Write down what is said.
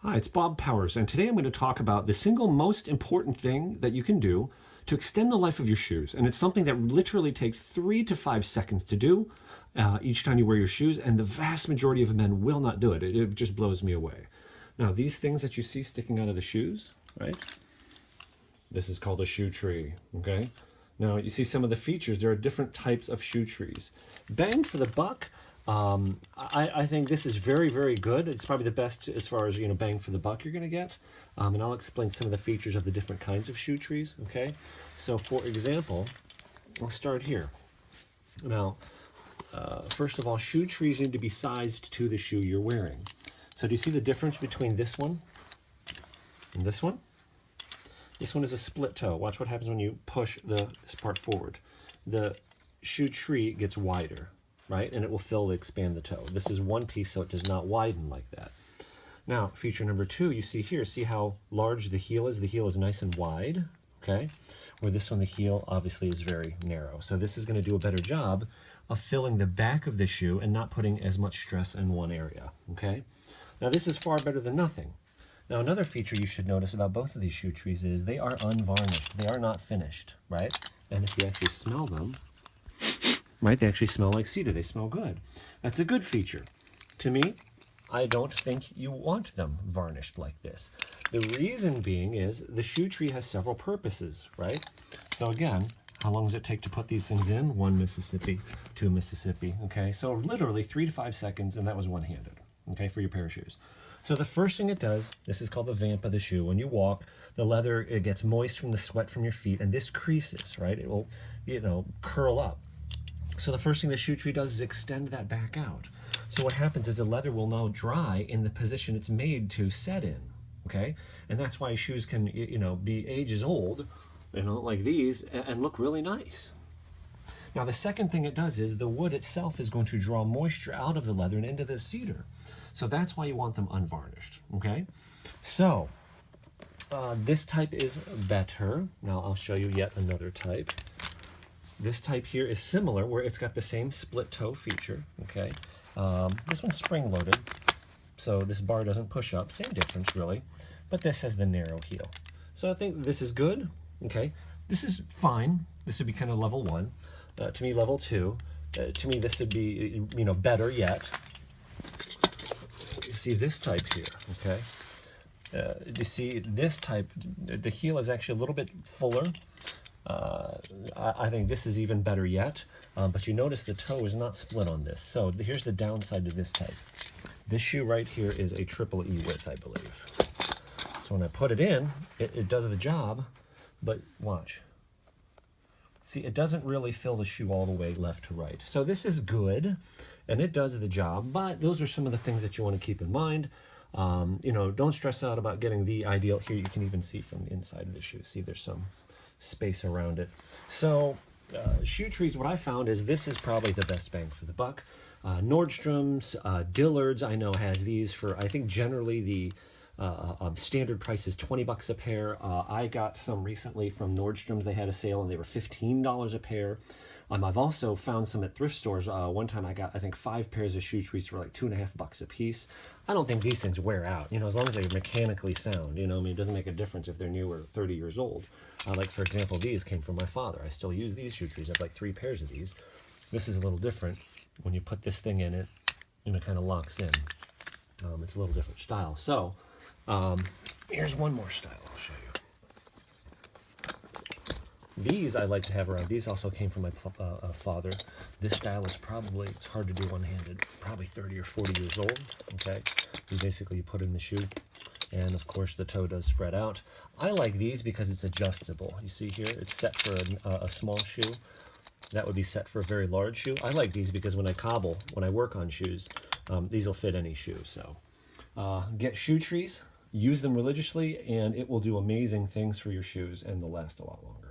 Hi, it's Bob Powers, and today I'm going to talk about the single most important thing that you can do to extend the life of your shoes. And it's something that literally takes 3 to 5 seconds to do each time you wear your shoes, and the vast majority of men will not do it. It just blows me away. Now, these things that you see sticking out of the shoes, right? This is called a shoe tree, okay? Now, you see some of the features. There are different types of shoe trees. Bang for the buck. I think this is very, very good. It's probably the best as far as, bang for the buck you're going to get. And I'll explain some of the features of the different kinds of shoe trees, okay? So, for example, I'll start here. Now, first of all, shoe trees need to be sized to the shoe you're wearing. So do you see the difference between this one and this one? This one is a split toe. Watch what happens when you push this part forward. The shoe tree gets wider, right? And it will expand the toe. This is one piece, so it does not widen like that. Now, feature number 2, you see here, see how large the heel is? The heel is nice and wide, okay? Where this one, the heel obviously is very narrow. So this is going to do a better job of filling the back of the shoe and not putting as much stress in one area, okay? Now, this is far better than nothing. Now, another feature you should notice about both of these shoe trees is they are unvarnished. They are not finished, right? And if you actually smell them, right, they actually smell like cedar. They smell good. That's a good feature. To me, I don't think you want them varnished like this. The reason being is the shoe tree has several purposes, right? So again, how long does it take to put these things in? 1 Mississippi, 2 Mississippi, okay? So literally 3 to 5 seconds, and that was one-handed, okay, for your pair of shoes. So the first thing it does, this is called the vamp of the shoe. When you walk, the leather, it gets moist from the sweat from your feet, and this creases, right? It will, curl up. So the first thing the shoe tree does is extend that back out. So what happens is the leather will now dry in the position it's made to set in, okay? And that's why shoes can, be ages old, like these, and look really nice. Now the second thing it does is the wood itself is going to draw moisture out of the leather and into the cedar. So that's why you want them unvarnished, okay? So this type is better. Now I'll show you yet another type. This type here is similar, where it's got the same split toe feature, okay? This one's spring-loaded, so this bar doesn't push up. Same difference, really. But this has the narrow heel. So I think this is good, okay? This is fine. This would be kind of level 1. To me, level 2. To me, this would be, better yet. You see this type here, okay? You see this type, the heel is actually a little bit fuller. I think this is even better yet, but you notice the toe is not split on this. So here's the downside to this type. This shoe right here is a triple E width, I believe. So when I put it in, it does the job, but watch. See, it doesn't really fill the shoe all the way left to right. So this is good, and it does the job, but those are some of the things that you want to keep in mind. Don't stress out about getting the ideal. Here you can even see from the inside of the shoe. See, there's some space around it. So shoe trees, what I found is this is probably the best bang for the buck. Nordstrom's, Dillard's, I know, has these for, I think generally the standard price is $20 a pair. I got some recently from Nordstrom's. They had a sale and they were $15 a pair. I've also found some at thrift stores. One time I got, I think, 5 pairs of shoe trees for like $2.50 a piece. I don't think these things wear out, as long as they're mechanically sound, it doesn't make a difference if they're new or 30 years old. Like, for example, these came from my father. I still use these shoe trees. I have like 3 pairs of these. This is a little different. When you put this thing in it, it kind of locks in. It's a little different style. So, here's one more style I'll show you. These I like to have around. These also came from my father. This style is probably, it's hard to do one-handed, probably 30 or 40 years old, okay? You basically put in the shoe, and of course the toe does spread out. I like these because it's adjustable. You see here, it's set for a small shoe. That would be set for a very large shoe. I like these because when I work on shoes, these will fit any shoe. So get shoe trees, use them religiously, and it will do amazing things for your shoes, and they'll last a lot longer.